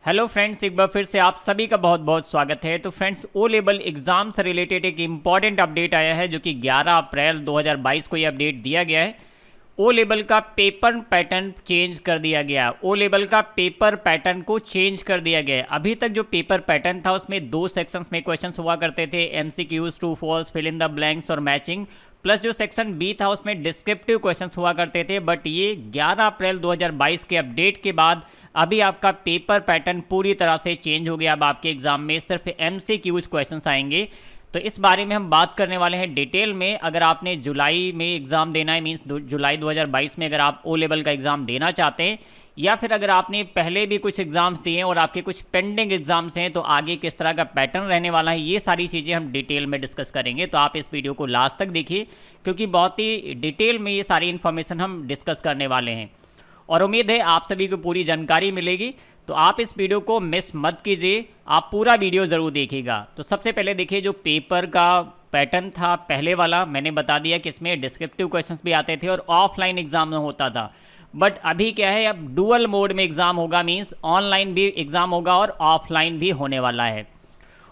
Hello friends, एक बार फिर से आप सभी का बहुत बहुत स्वागत है। तो फ्रेंड्स, ओ लेवल एग्जाम से रिलेटेड एक इम्पॉर्टेंट अपडेट आया है जो कि 11 अप्रैल 2022 को ये अपडेट दिया गया है। ओ लेवल का पेपर पैटर्न चेंज कर दिया गया। ओ लेवल का पेपर पैटर्न को चेंज कर दिया गया। अभी तक जो पेपर पैटर्न था उसमें दो सेक्शंस में क्वेश्चंस हुआ करते थे, MCQs, true false, fill in the blanks और मैचिंग, प्लस जो सेक्शन बी था उसमें डिस्क्रिप्टिव क्वेश्चंस हुआ करते थे। बट ये 11 अप्रैल 2022 के अपडेट के बाद अभी आपका पेपर पैटर्न पूरी तरह से चेंज हो गया। अब आपके एग्जाम में सिर्फ एमसीक्यूज क्वेश्चंस आएंगे। तो इस बारे में हम बात करने वाले हैं डिटेल में। अगर आपने जुलाई में एग्जाम देना है, मींस जुलाई 2022 में अगर आप ओ लेवल का एग्जाम देना चाहते हैं, या फिर अगर आपने पहले भी कुछ एग्जाम्स दिए हैं और आपके कुछ पेंडिंग एग्जाम्स हैं, तो आगे किस तरह का पैटर्न रहने वाला है, ये सारी चीज़ें हम डिटेल में डिस्कस करेंगे। तो आप इस वीडियो को लास्ट तक देखिए, क्योंकि बहुत ही डिटेल में ये सारी इन्फॉर्मेशन हम डिस्कस करने वाले हैं और उम्मीद है आप सभी को पूरी जानकारी मिलेगी। तो आप इस वीडियो को मिस मत कीजिए, आप पूरा वीडियो ज़रूर देखिएगा। तो सबसे पहले देखिए, जो पेपर का पैटर्न था पहले वाला, मैंने बता दिया कि इसमें डिस्क्रिप्टिव क्वेश्चंस भी आते थे और ऑफलाइन एग्जाम में होता था। बट अभी क्या है, अब डुअल मोड में एग्ज़ाम होगा, मीन्स ऑनलाइन भी एग्ज़ाम होगा और ऑफलाइन भी होने वाला है।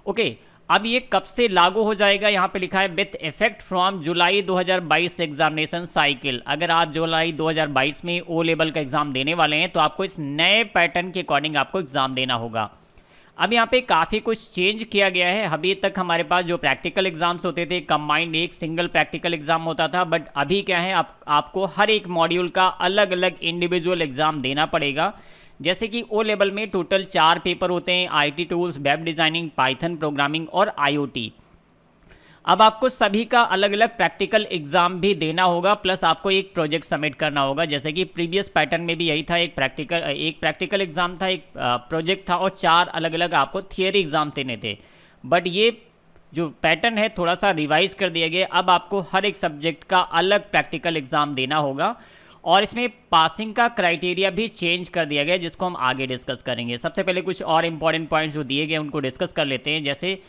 ओके, अब ये कब से लागू हो जाएगा, यहाँ पे लिखा है with effect from July 2022 examination cycle. अगर आप जुलाई 2022 में ओ लेवल का एग्जाम देने वाले हैं तो आपको इस नए पैटर्न के अकॉर्डिंग आपको एग्जाम देना होगा। अब यहाँ पे काफ़ी कुछ चेंज किया गया है। अभी तक हमारे पास जो प्रैक्टिकल एग्जाम्स होते थे, कंबाइंड एक सिंगल प्रैक्टिकल एग्जाम होता था, बट अभी क्या है, आपको हर एक मॉड्यूल का अलग अलग इंडिविजुअल एग्जाम देना पड़ेगा। जैसे कि ओ लेवल में टोटल 4 पेपर होते हैं, IT tools, web designing, Python programming और आईओटी। अब आपको सभी का अलग अलग प्रैक्टिकल एग्जाम भी देना होगा, प्लस आपको एक प्रोजेक्ट सबमिट करना होगा। जैसे कि प्रीवियस पैटर्न में भी यही था, एक प्रैक्टिकल एग्जाम था, एक प्रोजेक्ट था और 4 अलग अलग आपको थियरी एग्जाम देने थे। बट ये जो पैटर्न है थोड़ा सा रिवाइज कर दिया गया। अब आपको हर एक सब्जेक्ट का अलग प्रैक्टिकल एग्जाम देना होगा और इसमें पासिंग का क्राइटेरिया भी चेंज कर दिया गया, जिसको हम आगे डिस्कस करेंगे। सबसे पहले कुछ और इंपॉर्टेंट पॉइंट्स जो दिए गए उनको डिस्कस कर लेते हैं। जैसे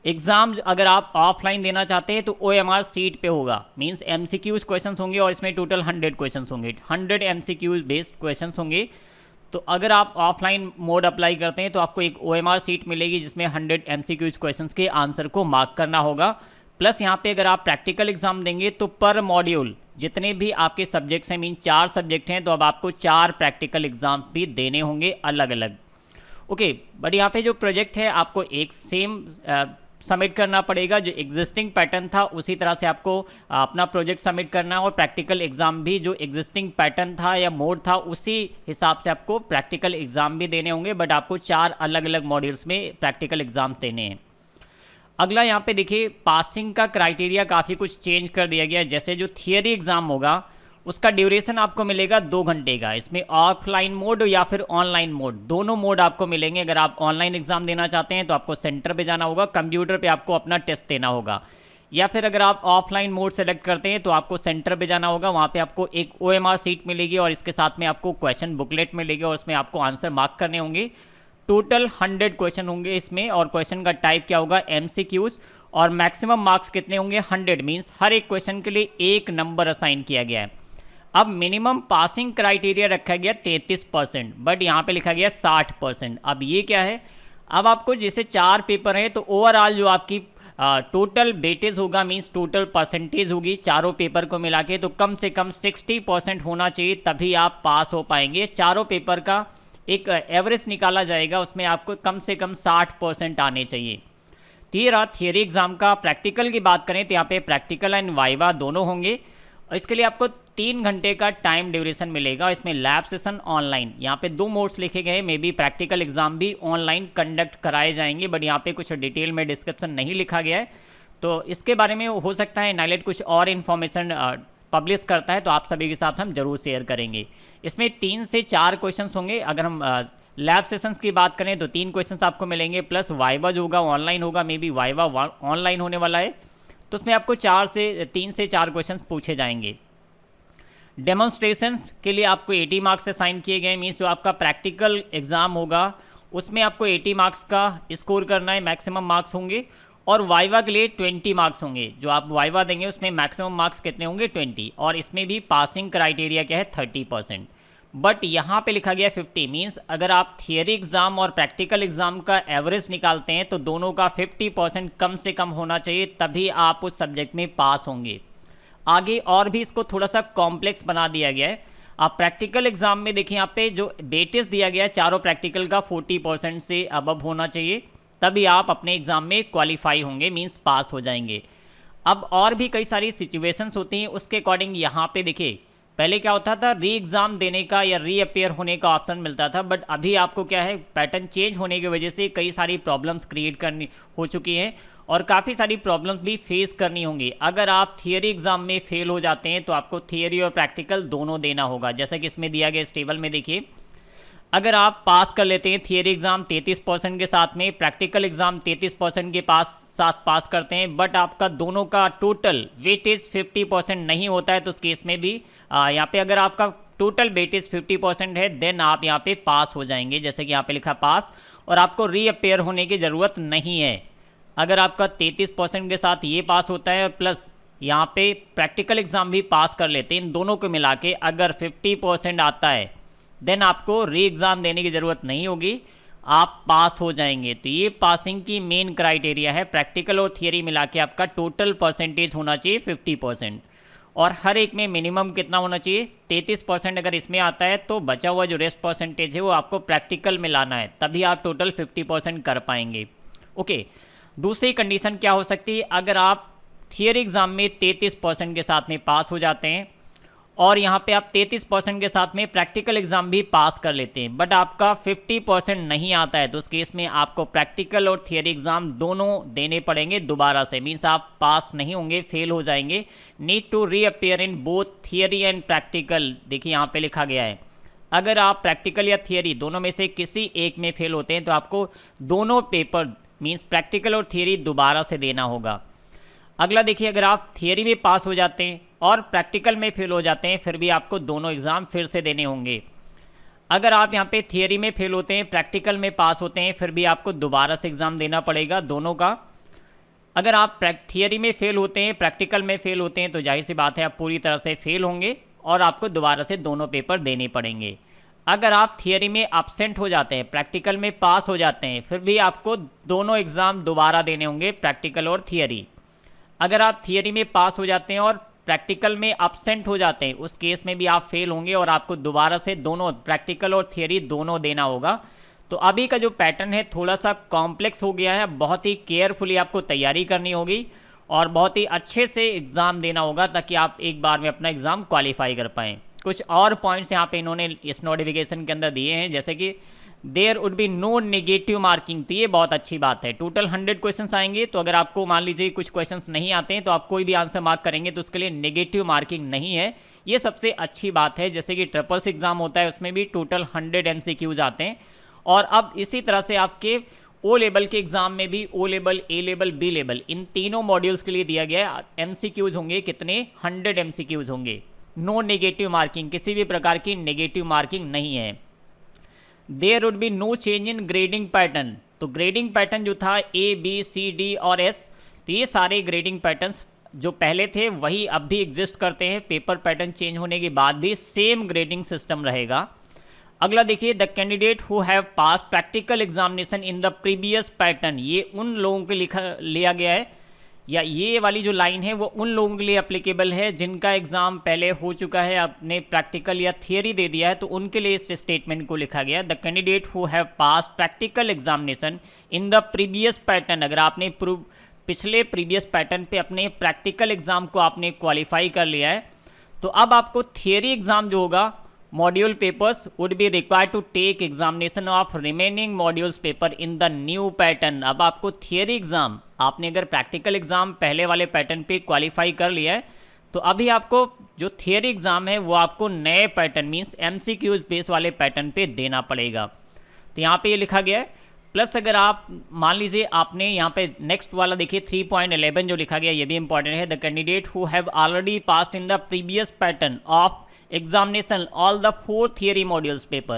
एग्जाम अगर आप ऑफलाइन देना चाहते हैं तो OMR सीट पे होगा, मींस MCQs क्वेश्चंस होंगे और इसमें टोटल 100 क्वेश्चंस होंगे, 100 MCQs बेस्ड क्वेश्चंस होंगे। तो अगर आप ऑफलाइन मोड अप्लाई करते हैं तो आपको एक OMR सीट मिलेगी जिसमें 100 MCQs क्वेश्चंस के आंसर को मार्क करना होगा। प्लस यहाँ पे अगर आप प्रैक्टिकल एग्जाम देंगे तो पर मॉड्यूल जितने भी आपके सब्जेक्ट्स हैं, मीन 4 सब्जेक्ट हैं, तो अब आपको 4 प्रैक्टिकल एग्जाम भी देने होंगे अलग अलग। ओके, बट यहाँ पे जो प्रोजेक्ट है आपको एक सेम सबमिट करना पड़ेगा। जो एग्जिस्टिंग पैटर्न था उसी तरह से आपको अपना प्रोजेक्ट सबमिट करना है और प्रैक्टिकल एग्जाम भी जो एग्जिस्टिंग पैटर्न था या मोड था उसी हिसाब से आपको प्रैक्टिकल एग्जाम भी देने होंगे। बट आपको 4 अलग अलग मॉड्यूल्स में प्रैक्टिकल एग्जाम देने हैं। अगला यहाँ पे देखिए, पासिंग का क्राइटेरिया काफ़ी कुछ चेंज कर दिया गया है। जैसे जो थियरी एग्जाम होगा उसका ड्यूरेशन आपको मिलेगा 2 घंटे का। इसमें ऑफलाइन मोड या फिर ऑनलाइन मोड, दोनों मोड आपको मिलेंगे। अगर आप ऑनलाइन एग्जाम देना चाहते हैं तो आपको सेंटर पे जाना होगा, कंप्यूटर पे आपको अपना टेस्ट देना होगा। या फिर अगर आप ऑफलाइन मोड सेलेक्ट करते हैं तो आपको सेंटर पे जाना होगा, वहाँ पे आपको एक OMR सीट मिलेगी और इसके साथ में आपको क्वेश्चन बुकलेट मिलेगी और उसमें आपको आंसर मार्क करने होंगे। टोटल 100 क्वेश्चन होंगे इसमें और क्वेश्चन का टाइप क्या होगा, MCQs, और मैक्सिमम मार्क्स कितने होंगे, 100, मीन्स हर एक क्वेश्चन के लिए 1 नंबर असाइन किया गया है। अब मिनिमम पासिंग क्राइटेरिया रखा गया 33%, बट यहाँ पे लिखा गया 60%। अब ये क्या है, अब आपको जैसे 4 पेपर हैं तो ओवरऑल जो आपकी टोटल वेटेज होगा, मीन्स टोटल परसेंटेज होगी चारों पेपर को मिला के, तो कम से कम 60% होना चाहिए, तभी आप पास हो पाएंगे। चारों पेपर का एक एवरेज निकाला जाएगा, उसमें आपको कम से कम 60% आने चाहिए। थियरी एग्जाम का प्रैक्टिकल की बात करें तो यहाँ पे प्रैक्टिकल एंड वाइवा दोनों होंगे और इसके लिए आपको 3 घंटे का टाइम ड्यूरेशन मिलेगा। इसमें लैब सेशन ऑनलाइन, यहाँ पे 2 मोड्स लिखे गए हैं। मे बी प्रैक्टिकल एग्जाम भी ऑनलाइन कंडक्ट कराए जाएंगे, बट यहाँ पे कुछ डिटेल में डिस्क्रिप्शन नहीं लिखा गया है, तो इसके बारे में हो सकता है नाइलेट कुछ और इन्फॉर्मेशन पब्लिश करता है तो आप सभी के साथ हम जरूर शेयर करेंगे। इसमें 3 से 4 क्वेश्चंस होंगे। अगर हम लैब सेशंस की बात करें तो 3 क्वेश्चंस आपको मिलेंगे, प्लस वाइवा जो होगा ऑनलाइन होगा, मे बी वाइवा ऑनलाइन होने वाला है, तो उसमें आपको 3 से 4 क्वेश्चंस पूछे जाएंगे। डेमोन्स्ट्रेशंस के लिए आपको 80 मार्क्स असाइन किए गए, मीन्स जो आपका प्रैक्टिकल एग्जाम होगा उसमें आपको 80 मार्क्स का स्कोर करना है, मैक्सिमम मार्क्स होंगे। और वाइवा के लिए 20 मार्क्स होंगे, जो आप वाइवा देंगे उसमें मैक्सिमम मार्क्स कितने होंगे, 20। और इसमें भी पासिंग क्राइटेरिया क्या है, 30%। बट यहाँ पे लिखा गया 50, मीन्स अगर आप थियरी एग्जाम और प्रैक्टिकल एग्जाम का एवरेज निकालते हैं तो दोनों का 50% कम से कम होना चाहिए, तभी आप उस सब्जेक्ट में पास होंगे। आगे और भी इसको थोड़ा सा कॉम्प्लेक्स बना दिया गया है। आप प्रैक्टिकल एग्जाम में देखिए, यहाँ पे जो वेटेज दिया गया है चारों प्रैक्टिकल का 40% से अबव होना चाहिए, तभी आप अपने एग्जाम में क्वालिफाई होंगे, मीन्स पास हो जाएंगे। अब और भी कई सारी सिचुएशंस होती हैं, उसके अकॉर्डिंग यहाँ पे देखिए, पहले क्या होता था, री एग्ज़ाम देने का या री अपेयर होने का ऑप्शन मिलता था, बट अभी आपको क्या है, पैटर्न चेंज होने की वजह से कई सारी प्रॉब्लम्स क्रिएट करनी हो चुकी हैं और काफ़ी सारी प्रॉब्लम्स भी फेस करनी होंगी। अगर आप थियरी एग्ज़ाम में फेल हो जाते हैं तो आपको थियरी और प्रैक्टिकल दोनों देना होगा। जैसा कि इसमें दिया गया इस टेबल में देखिए, अगर आप पास कर लेते हैं थियरी एग्ज़ाम 33% के साथ में, प्रैक्टिकल एग्ज़ाम 33% के साथ पास करते हैं, बट आपका दोनों का टोटल वेटेज 50% नहीं होता है, तो उस केस में भी यहाँ पे अगर आपका टोटल वेटेज 50% है देन आप यहाँ पे पास हो जाएंगे। जैसे कि यहाँ पे लिखा पास, और आपको रीअपेयर होने की ज़रूरत नहीं है। अगर आपका 33% के साथ ये पास होता है प्लस यहाँ पे प्रैक्टिकल एग्ज़ाम भी पास कर लेते हैं, इन दोनों को मिला के अगर 50% आता है देन आपको री एग्ज़ाम देने की ज़रूरत नहीं होगी, आप पास हो जाएंगे। तो ये पासिंग की मेन क्राइटेरिया है। प्रैक्टिकल और थियरी मिला के आपका टोटल परसेंटेज होना चाहिए 50%, और हर एक में मिनिमम कितना होना चाहिए, 33%। अगर इसमें आता है तो बचा हुआ जो रेस्ट परसेंटेज है वो आपको प्रैक्टिकल में लाना है, तभी आप टोटल 50% कर पाएंगे। ओके, दूसरी कंडीशन क्या हो सकती है, अगर आप थियरी एग्ज़ाम में 33% के साथ में पास हो जाते हैं और यहाँ पे आप 33% के साथ में प्रैक्टिकल एग्जाम भी पास कर लेते हैं, बट आपका 50% नहीं आता है, तो उस केस में आपको प्रैक्टिकल और थियरी एग्जाम दोनों देने पड़ेंगे दोबारा से, मीन्स आप पास नहीं होंगे, फेल हो जाएंगे। Need to reappear in both theory and practical. देखिए यहाँ पे लिखा गया है, अगर आप प्रैक्टिकल या थियरी दोनों में से किसी एक में फेल होते हैं तो आपको दोनों पेपर मीन्स प्रैक्टिकल और थियरी दोबारा से देना होगा। अगला देखिए, अगर आप थियरी में पास हो जाते हैं और प्रैक्टिकल में फेल हो जाते हैं, फिर भी आपको दोनों एग्ज़ाम फिर से देने होंगे। अगर आप यहाँ पे थियरी में फेल होते हैं, प्रैक्टिकल में पास होते हैं, फिर भी आपको दोबारा से एग्ज़ाम देना पड़ेगा दोनों का। अगर आप थियरी में फेल होते हैं, प्रैक्टिकल में फेल होते हैं, तो जाहिर सी बात है आप पूरी तरह से फेल होंगे और आपको दोबारा से दोनों पेपर देने पड़ेंगे। अगर आप थियरी में एब्सेंट हो जाते हैं, प्रैक्टिकल में पास हो जाते हैं, फिर भी आपको दोनों एग्ज़ाम दोबारा देने होंगे, प्रैक्टिकल और थियरी। अगर आप थियरी में पास हो जाते हैं और प्रैक्टिकल में एब्सेंट हो जाते हैं, उस केस में भी आप फेल होंगे और आपको दोबारा से दोनों प्रैक्टिकल और थियरी दोनों देना होगा। तो अभी का जो पैटर्न है थोड़ा सा कॉम्प्लेक्स हो गया है, बहुत ही केयरफुली आपको तैयारी करनी होगी और बहुत ही अच्छे से एग्ज़ाम देना होगा ताकि आप एक बार में अपना एग्ज़ाम क्वालिफाई कर पाएँ। कुछ और पॉइंट्स यहाँ पे इन्होंने इस नोटिफिकेशन के अंदर दिए हैं, जैसे कि there would be no negative marking. तो ये बहुत अच्छी बात है। टोटल 100 क्वेश्चंस आएंगे, तो अगर आपको मान लीजिए कुछ क्वेश्चंस नहीं आते हैं तो आप कोई भी आंसर मार्क करेंगे तो उसके लिए नेगेटिव मार्किंग नहीं है, ये सबसे अच्छी बात है। जैसे कि ट्रिपल्स एग्जाम होता है उसमें भी टोटल 100 MCQs आते हैं, और अब इसी तरह से आपके ओ लेवल के एग्जाम में भी ओ लेवल, ए लेवल, बी लेवल, इन तीनों मॉड्यूल्स के लिए दिया गया है MCQs होंगे कितने, 100 MCQs होंगे। नो नेगेटिव मार्किंग, किसी भी प्रकार की नेगेटिव मार्किंग नहीं है। There would be no change in grading pattern. तो ग्रेडिंग पैटर्न जो था ABCD और S, तो ये सारे ग्रेडिंग पैटर्न्स जो पहले थे वही अब भी एग्जिस्ट करते हैं। पेपर पैटर्न चेंज होने के बाद भी सेम ग्रेडिंग सिस्टम रहेगा। अगला देखिए, the candidate who have pass practical examination in the previous pattern, ये उन लोगों के लिया गया है, या ये वाली जो लाइन है वो उन लोगों के लिए अप्लीकेबल है जिनका एग्जाम पहले हो चुका है, आपने प्रैक्टिकल या थियरी दे दिया है, तो उनके लिए इस स्टेटमेंट को लिखा गया। The candidate who have pass practical examination in the previous pattern, अगर आपने पिछले प्रीवियस पैटर्न पे अपने प्रैक्टिकल एग्जाम को आपने क्वालिफाई कर लिया है, तो अब आपको थियरी एग्जाम जो होगा, module papers would be required to take examination of remaining modules paper in the new pattern. अब आपको थियरी एग्जाम, आपने अगर प्रैक्टिकल एग्जाम पहले वाले पैटर्न पे क्वालिफाई कर लिया है, तो अभी आपको जो थियरी एग्जाम है वो आपको नए पैटर्न मीन्स MCQs बेस वाले पैटर्न पे देना पड़ेगा। तो यहाँ पे ये लिखा गया है। प्लस अगर आप मान लीजिए आपने यहाँ पे नेक्स्ट वाला देखिए 3.11 जो लिखा गया, ये भी इंपॉर्टेंट है। The candidate who have already passed in the previous pattern of examination all the 4 theory modules paper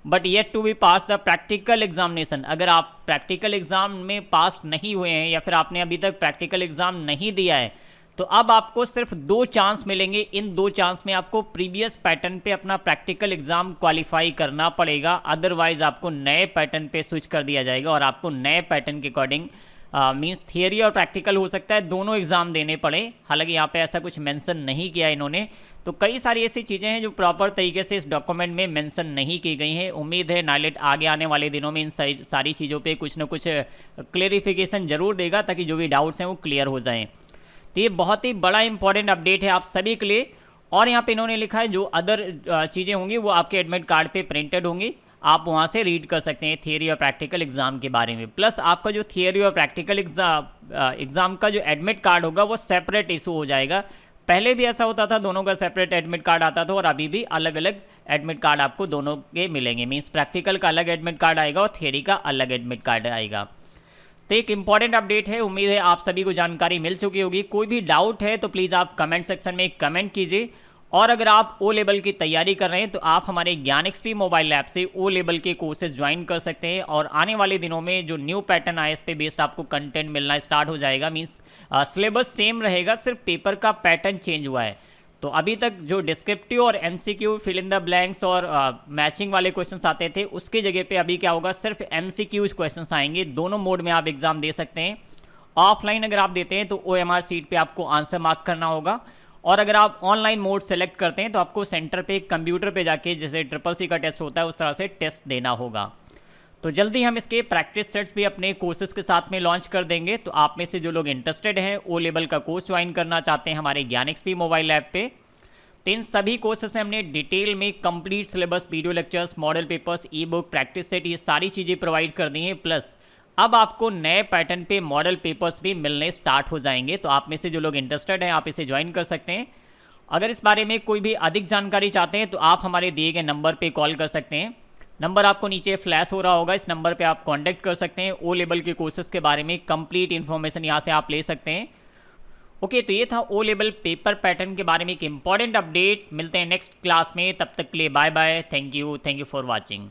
but yet to be pass the practical examination, अगर आप प्रैक्टिकल एग्जाम में पास नहीं हुए हैं या फिर आपने अभी तक प्रैक्टिकल एग्जाम नहीं दिया है, तो अब आपको सिर्फ 2 चांस मिलेंगे। इन 2 चांस में आपको प्रीवियस पैटर्न पे अपना प्रैक्टिकल एग्जाम क्वालिफाई करना पड़ेगा, अदरवाइज आपको नए पैटर्न पे स्विच कर दिया जाएगा और आपको नए पैटर्न के अकॉर्डिंग मींस थियरी और प्रैक्टिकल हो सकता है दोनों एग्जाम देने पड़े। हालांकि यहाँ पे ऐसा कुछ मेंशन नहीं किया इन्होंने। तो कई सारी ऐसी चीज़ें हैं जो प्रॉपर तरीके से इस डॉक्यूमेंट में मेंशन नहीं की गई हैं। उम्मीद है नाइलेट आगे आने वाले दिनों में इन सारी चीज़ों पे कुछ ना कुछ क्लेरिफिकेशन जरूर देगा, ताकि जो भी डाउट्स हैं वो क्लियर हो जाएं। तो ये बहुत ही बड़ा इंपॉर्टेंट अपडेट है आप सभी के लिए। और यहाँ पे इन्होंने लिखा है जो अदर चीज़ें होंगी वो आपके एडमिट कार्ड पे प्रिंटेड होंगी, आप वहाँ से रीड कर सकते हैं थियरी और प्रैक्टिकल एग्जाम के बारे में। प्लस आपका जो थियरी और प्रैक्टिकल एग्जाम का जो एडमिट कार्ड होगा वो सेपरेट इशू हो जाएगा। पहले भी ऐसा होता था, दोनों का सेपरेट एडमिट कार्ड आता था, और अभी भी अलग अलग एडमिट कार्ड आपको दोनों के मिलेंगे। मीन्स प्रैक्टिकल का अलग एडमिट कार्ड आएगा और थियरी का अलग एडमिट कार्ड आएगा। तो एक इंपॉर्टेंट अपडेट है, उम्मीद है आप सभी को जानकारी मिल चुकी होगी। कोई भी डाउट है तो प्लीज़ आप कमेंट सेक्शन में कमेंट कीजिए। और अगर आप ओ लेवल की तैयारी कर रहे हैं तो आप हमारे ज्ञान एक्सपी मोबाइल ऐप से ओ लेवल के कोर्सेज ज्वाइन कर सकते हैं, और आने वाले दिनों में जो न्यू पैटर्न आया इस पे बेस्ड आपको कंटेंट मिलना स्टार्ट हो जाएगा। मीन्स सिलेबस सेम रहेगा, सिर्फ पेपर का पैटर्न चेंज हुआ है। तो अभी तक जो डिस्क्रिप्टिव और MCQ fill in the blanks और मैचिंग वाले क्वेश्चंस आते थे, उसकी जगह पे अभी क्या होगा, सिर्फ एमसीक्यूज क्वेश्चंस आएंगे। दोनों मोड में आप एग्जाम दे सकते हैं। ऑफलाइन अगर आप देते हैं तो OMR सीट पे आपको आंसर मार्क करना होगा, और अगर आप ऑनलाइन मोड सेलेक्ट करते हैं तो आपको सेंटर पे कंप्यूटर पे जाके जैसे CCC का टेस्ट होता है उस तरह से टेस्ट देना होगा। तो जल्दी हम इसके प्रैक्टिस सेट्स भी अपने कोर्सेज के साथ में लॉन्च कर देंगे। तो आप में से जो लोग इंटरेस्टेड हैं ओ लेवल का कोर्स ज्वाइन करना चाहते हैं हमारे ज्ञान एक्सपी मोबाइल ऐप पे, तो इन सभी कोर्सेज में हमने डिटेल में complete syllabus, video lectures, model papers, ई बुक, प्रैक्टिस सेट, ये सारी चीज़ें प्रोवाइड कर दी हैं। प्लस अब आपको नए पैटर्न पे मॉडल पेपर्स भी मिलने स्टार्ट हो जाएंगे। तो आप में से जो लोग इंटरेस्टेड हैं आप इसे ज्वाइन कर सकते हैं। अगर इस बारे में कोई भी अधिक जानकारी चाहते हैं तो आप हमारे दिए गए नंबर पे कॉल कर सकते हैं। नंबर आपको नीचे फ्लैश हो रहा होगा, इस नंबर पे आप कांटेक्ट कर सकते हैं। ओ लेवल के कोर्सेज के बारे में कंप्लीट इन्फॉर्मेशन यहाँ से आप ले सकते हैं। ओके, तो ये था ओ लेवल पेपर पैटर्न के बारे में एक इंपॉर्टेंट अपडेट। मिलते हैं नेक्स्ट क्लास में, तब तक के लिए bye bye. Thank you for watching.